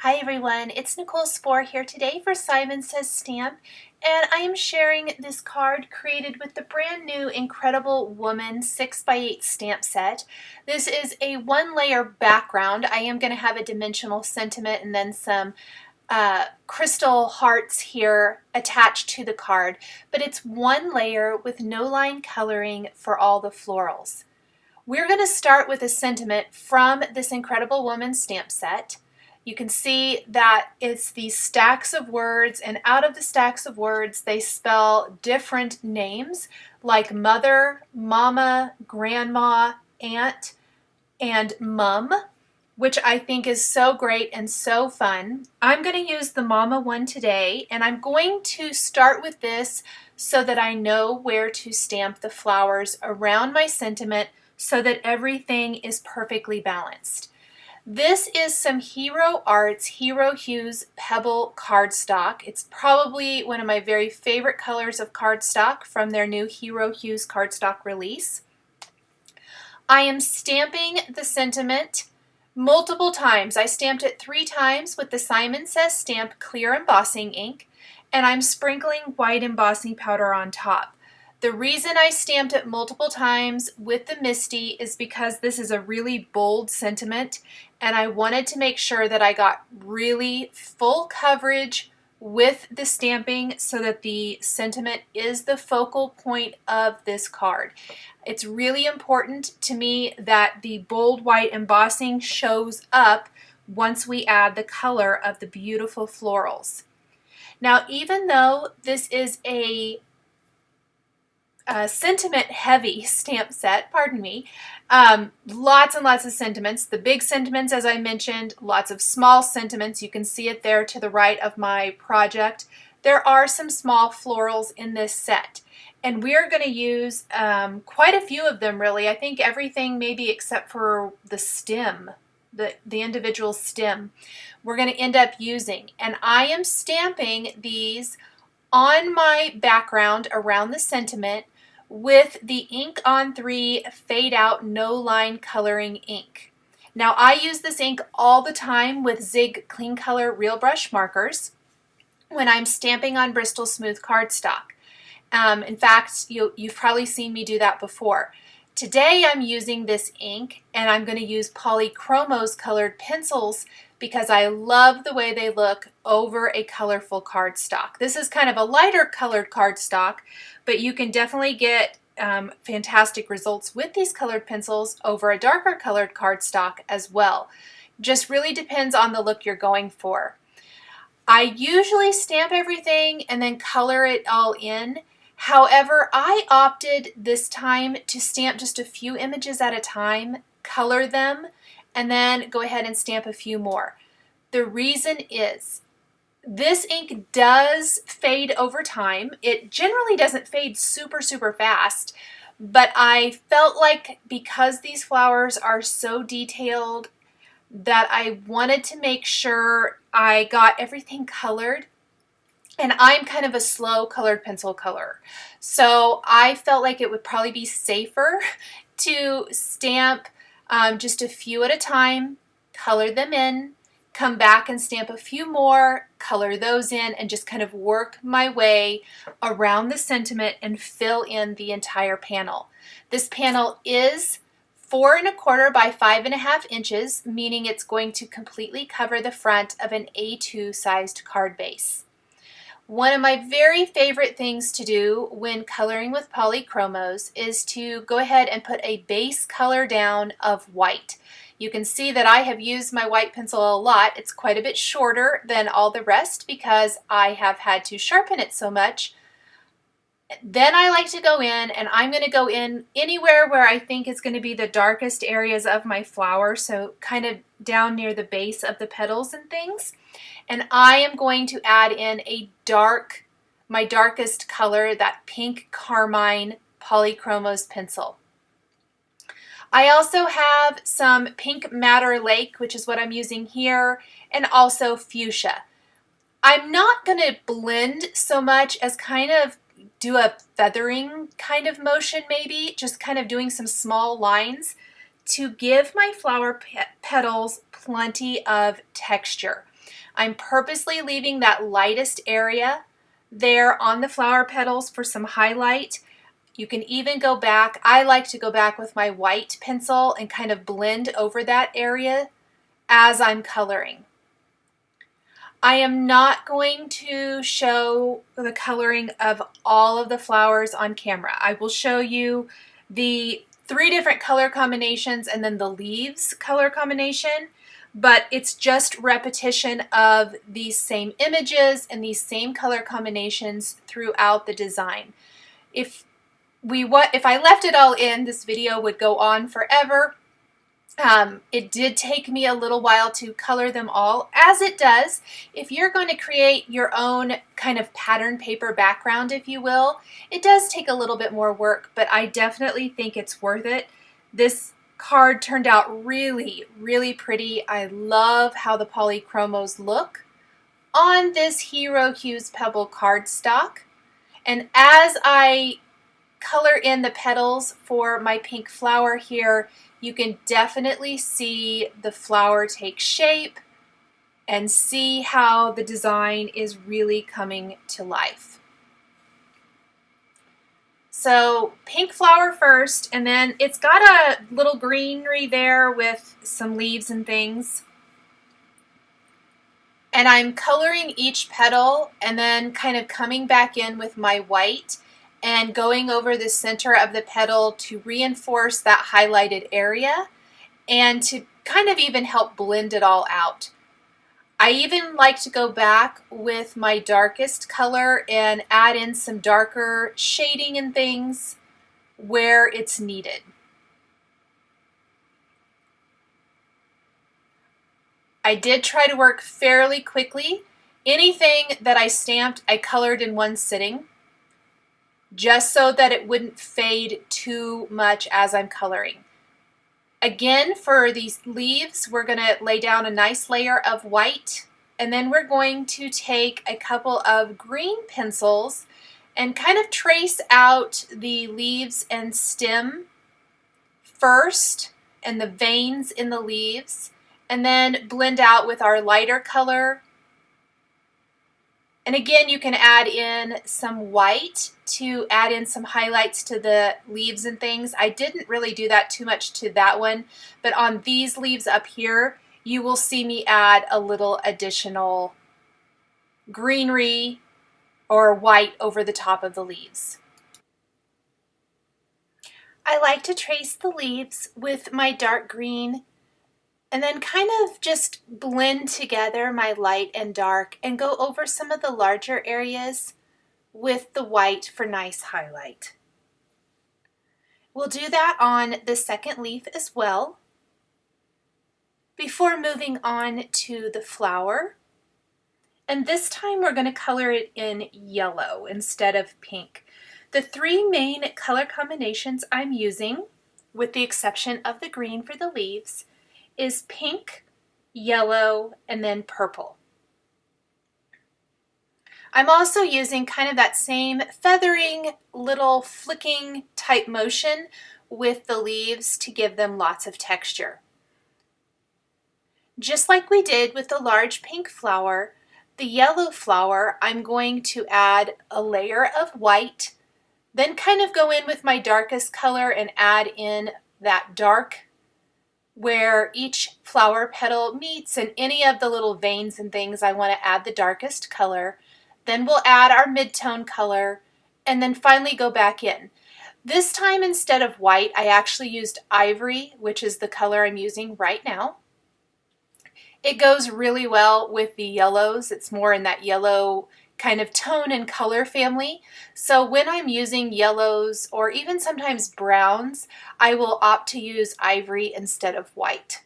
Hi everyone, it's Nicole Spohr here today for Simon Says Stamp, and I am sharing this card created with the brand new Incredible Woman 6x8 stamp set. This is a one-layer background. I am going to have a dimensional sentiment and then some crystal hearts here attached to the card, but it's one layer with no line coloring for all the florals. We're going to start with a sentiment from this Incredible Woman stamp set. You can see that it's these stacks of words, and out of the stacks of words they spell different names like mother, mama, grandma, aunt, and mum, which I think is so great and so fun. I'm going to use the mama one today, and I'm going to start with this so that I know where to stamp the flowers around my sentiment so that everything is perfectly balanced. This is some Hero Arts Hero Hues Pebble cardstock. It's probably one of my very favorite colors of cardstock from their new Hero Hues cardstock release. I am stamping the sentiment multiple times. I stamped it 3 times with the Simon Says Stamp clear embossing ink, and I'm sprinkling white embossing powder on top. The reason I stamped it multiple times with the MISTI is because this is a really bold sentiment, and I wanted to make sure that I got really full coverage with the stamping so that the sentiment is the focal point of this card. It's really important to me that the bold white embossing shows up once we add the color of the beautiful florals. Now, even though this is a sentiment heavy stamp set, pardon me, lots and lots of sentiments. The big sentiments, as I mentioned, lots of small sentiments. You can see it there to the right of my project. There are some small florals in this set, and we're going to use quite a few of them, really. I think everything maybe except for the stem, the individual stem, we're going to end up using. And I am stamping these on my background around the sentiment with the Ink on 3 Fade Out No Line Coloring ink. Now, I use this ink all the time with Zig Clean Color Real Brush markers when I'm stamping on Bristol Smooth cardstock. In fact, you've probably seen me do that before. Today I'm using this ink, and I'm going to use Polychromos colored pencils because I love the way they look over a colorful cardstock. This is kind of a lighter colored cardstock, but you can definitely get fantastic results with these colored pencils over a darker colored cardstock as well. Just really depends on the look you're going for. I usually stamp everything and then color it all in. However, I opted this time to stamp just a few images at a time, color them, and then go ahead and stamp a few more. The reason is this ink does fade over time. It generally doesn't fade super fast, but I felt like because these flowers are so detailed that I wanted to make sure I got everything colored. And I'm kind of a slow colored pencil color, so I felt like it would probably be safer to stamp just a few at a time, color them in, come back and stamp a few more, color those in, and just kind of work my way around the sentiment and fill in the entire panel. This panel is 4 1/4 by 5 1/2 inches, meaning it's going to completely cover the front of an A2 sized card base. One of my very favorite things to do when coloring with Polychromos is to go ahead and put a base color down of white. You can see that I have used my white pencil a lot. It's quite a bit shorter than all the rest because I have had to sharpen it so much. Then I like to go in, and I'm going to go in anywhere where I think is going to be the darkest areas of my flower, so kind of down near the base of the petals and things. And I am going to add in my darkest color, that pink carmine Polychromos pencil. I also have some Pink Madder Lake, which is what I'm using here, and also fuchsia. I'm not going to blend so much as kind of do a feathering kind of motion, maybe, just kind of doing some small lines to give my flower petals plenty of texture. I'm purposely leaving that lightest area there on the flower petals for some highlight. You can even go back. I like to go back with my white pencil and kind of blend over that area as I'm coloring. I am not going to show the coloring of all of the flowers on camera. I will show you the 3 different color combinations and then the leaves color combination, but it's just repetition of these same images and these same color combinations throughout the design. If I left it all in, this video would go on forever. It did take me a little while to color them all, as it does. If you're going to create your own kind of pattern paper background, if you will, it does take a little bit more work, but I definitely think it's worth it. This card turned out really, really pretty. I love how the Polychromos look on this Hero Hues Pebble cardstock. And as I color in the petals for my pink flower here, you can definitely see the flower take shape and see how the design is really coming to life. So pink flower first, and then it's got a little greenery there with some leaves and things. And I'm coloring each petal and then kind of coming back in with my white and going over the center of the petal to reinforce that highlighted area and to kind of even help blend it all out. I even like to go back with my darkest color and add in some darker shading and things where it's needed. I did try to work fairly quickly. Anything that I stamped, I colored in one sitting, just so that it wouldn't fade too much as I'm coloring. Again, for these leaves, we're going to lay down a nice layer of white, and then we're going to take a couple of green pencils and kind of trace out the leaves and stem first and the veins in the leaves, and then blend out with our lighter color. And again, you can add in some white to add in some highlights to the leaves and things. I didn't really do that too much to that one, but on these leaves up here, you will see me add a little additional greenery or white over the top of the leaves. I like to trace the leaves with my dark green and then kind of just blend together my light and dark and go over some of the larger areas with the white for nice highlight. We'll do that on the second leaf as well before moving on to the flower. And this time we're going to color it in yellow instead of pink. The 3 main color combinations I'm using, with the exception of the green for the leaves, is pink, yellow, and then purple. I'm also using kind of that same feathering, little flicking type motion with the leaves to give them lots of texture. Just like we did with the large pink flower, the yellow flower, I'm going to add a layer of white, then kind of go in with my darkest color and add in that dark where each flower petal meets, and any of the little veins and things I want to add the darkest color. Then we'll add our mid-tone color and then finally go back in. This time instead of white, I actually used ivory, which is the color I'm using right now. It goes really well with the yellows. It's more in that yellow kind of tone and color family. So when I'm using yellows or even sometimes browns, I will opt to use ivory instead of white.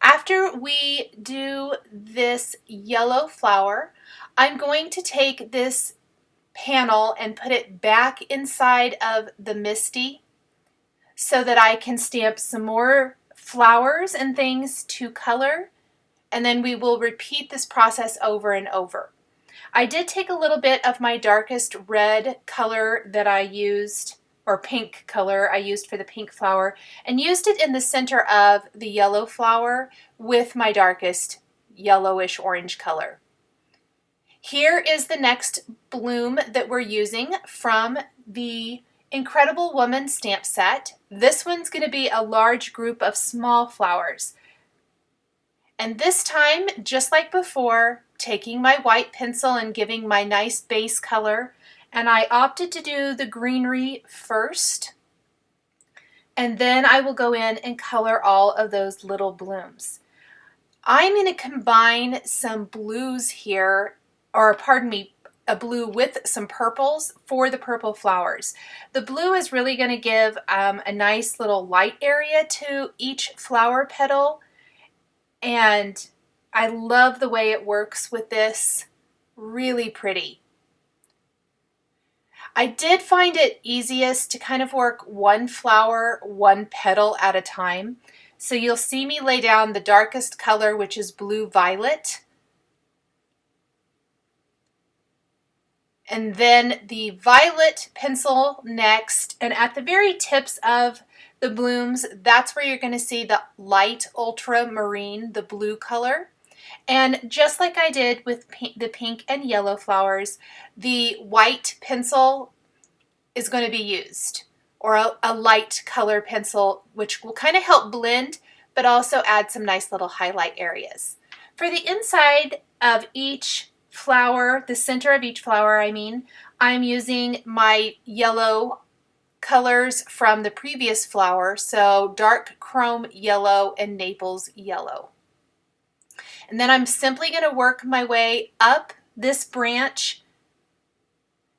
After we do this yellow flower, I'm going to take this panel and put it back inside of the MISTI so that I can stamp some more flowers and things to color, and then we will repeat this process over and over. I did take a little bit of my darkest red color that I used, or pink color I used for the pink flower, and used it in the center of the yellow flower with my darkest yellowish orange color. Here is the next bloom that we're using from the Incredible Woman stamp set. This one's going to be a large group of small flowers. And this time, just like before, taking my white pencil and giving my nice base color, and I opted to do the greenery first, and then I will go in and color all of those little blooms. I'm going to combine some blues here, or pardon me, a blue with some purples for the purple flowers. The blue is really going to give a nice little light area to each flower petal, and I love the way it works with this. Really pretty. I did find it easiest to kind of work one flower, one petal at a time. So you'll see me lay down the darkest color, which is blue violet. And then the violet pencil next, and at the very tips of the blooms, that's where you're going to see the light ultramarine, the blue color. And just like I did with the pink and yellow flowers, the white pencil is going to be used, or a light color pencil, which will kind of help blend, but also add some nice little highlight areas. For the inside of each flower, the center of each flower, I'm using my yellow colors from the previous flower, so dark chrome yellow and Naples yellow. And then I'm simply going to work my way up this branch,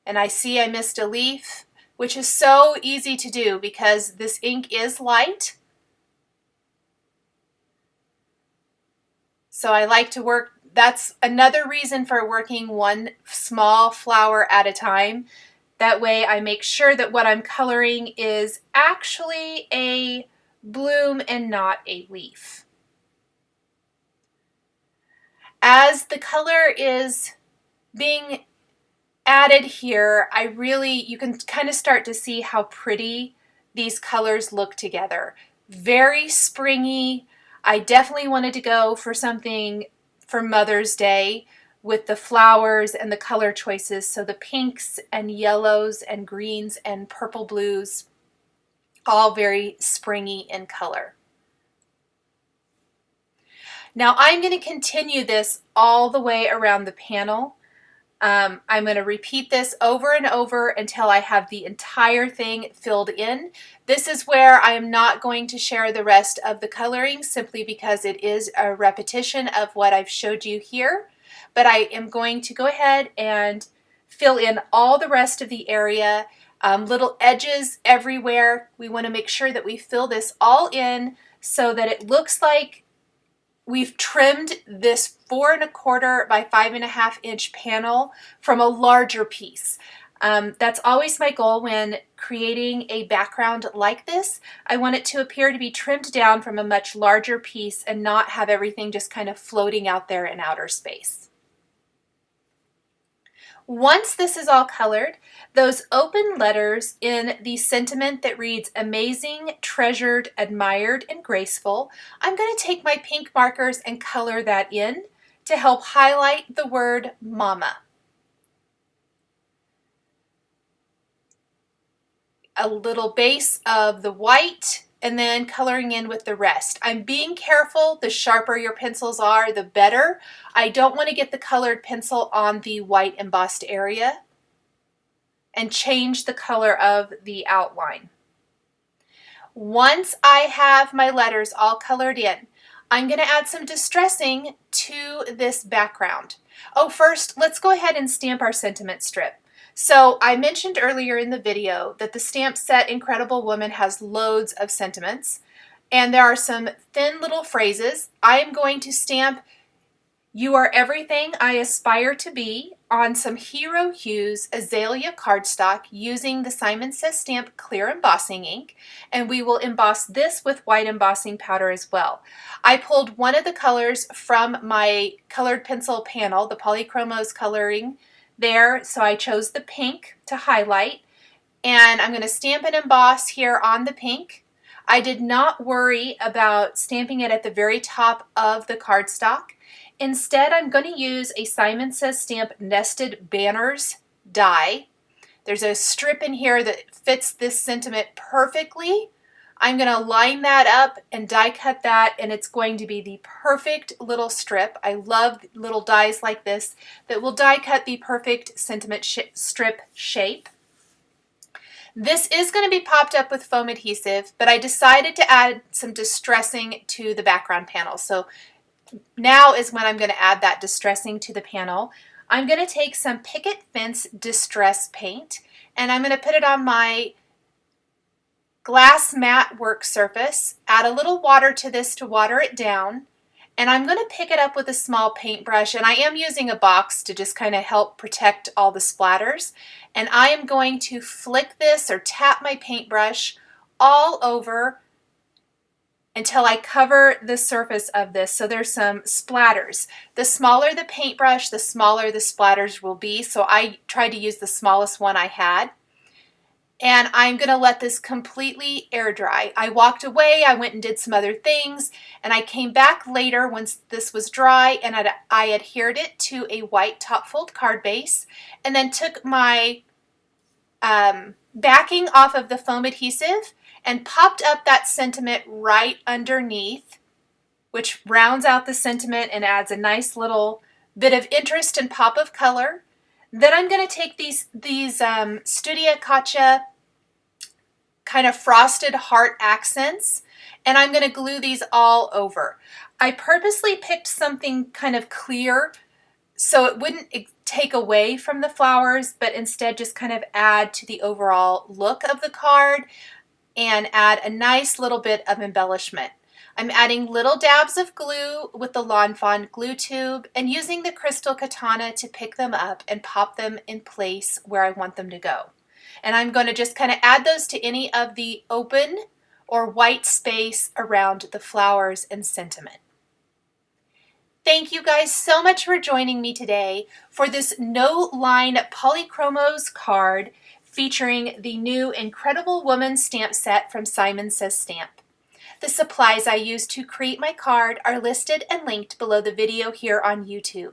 and I see I missed a leaf, which is so easy to do because this ink is light. So I like to work, that's another reason for working one small flower at a time. That way I make sure that what I'm coloring is actually a bloom and not a leaf. As the color is being added here, you can kind of start to see how pretty these colors look together. Very springy. I definitely wanted to go for something for Mother's Day with the flowers and the color choices. So the pinks and yellows and greens and purple blues, all very springy in color. Now I'm going to continue this all the way around the panel. I'm going to repeat this over and over until I have the entire thing filled in. This is where I am not going to share the rest of the coloring simply because it is a repetition of what I've showed you here. But I am going to go ahead and fill in all the rest of the area, little edges everywhere. We want to make sure that we fill this all in so that it looks like we've trimmed this 4 1/4 by 5 1/2 inch panel from a larger piece. That's always my goal when creating a background like this. I want it to appear to be trimmed down from a much larger piece and not have everything just kind of floating out there in outer space. Once this is all colored, those open letters in the sentiment that reads amazing, treasured, admired, and graceful, I'm going to take my pink markers and color that in to help highlight the word mama. A little base of the white and then coloring in with the rest. I'm being careful. The sharper your pencils are, the better. I don't want to get the colored pencil on the white embossed area and change the color of the outline. Once I have my letters all colored in, I'm going to add some distressing to this background. Oh, first, let's go ahead and stamp our sentiment strip. So I mentioned earlier in the video that the stamp set Incredible Woman has loads of sentiments, and there are some thin little phrases. I am going to stamp "You are everything I aspire to be" on some Hero Hues AZALEA cardstock using the Simon Says Stamp clear embossing ink, and we will emboss this with white embossing powder as well. I pulled one of the colors from my colored pencil panel, the Polychromos coloring there, so I chose the pink to highlight. And I'm going to stamp and emboss here on the pink. I did not worry about stamping it at the very top of the cardstock. Instead, I'm going to use a Simon Says Stamp Nested Banners die. There's a strip in here that fits this sentiment perfectly. I'm going to line that up and die cut that, and it's going to be the perfect little strip. I love little dies like this that will die cut the perfect sentiment strip shape. This is going to be popped up with foam adhesive, but I decided to add some distressing to the background panel. So now is when I'm going to add that distressing to the panel. I'm going to take some Picket Fence Distress paint, and I'm going to put it on my glass matte work surface, add a little water to this to water it down, and I'm going to pick it up with a small paintbrush, and I am using a box to just kind of help protect all the splatters, and I am going to flick this or tap my paintbrush all over until I cover the surface of this. So there's some splatters. The smaller the paintbrush, the smaller the splatters will be, so I tried to use the smallest one I had. And I'm going to let this completely air dry. I walked away, I went and did some other things, and I came back later once this was dry, and I adhered it to a white top fold card base, and then took my backing off of the foam adhesive and popped up that sentiment right underneath, which rounds out the sentiment and adds a nice little bit of interest and pop of color. Then I'm going to take these Studia Kacha kind of frosted heart accents, and I'm going to glue these all over. I purposely picked something kind of clear so it wouldn't take away from the flowers, but instead just kind of add to the overall look of the card and add a nice little bit of embellishment. I'm adding little dabs of glue with the Lawn Fawn glue tube and using the crystal katana to pick them up and pop them in place where I want them to go. And I'm going to just kind of add those to any of the open or white space around the flowers and sentiment. Thank you guys so much for joining me today for this no-line Polychromos card featuring the new Incredible Woman stamp set from Simon Says Stamp. The supplies I used to create my card are listed and linked below the video here on YouTube.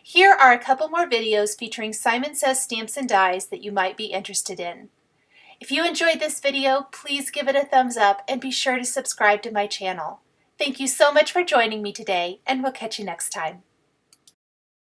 Here are a couple more videos featuring Simon Says stamps and dies that you might be interested in. If you enjoyed this video, please give it a thumbs up and be sure to subscribe to my channel. Thank you so much for joining me today, and we'll catch you next time.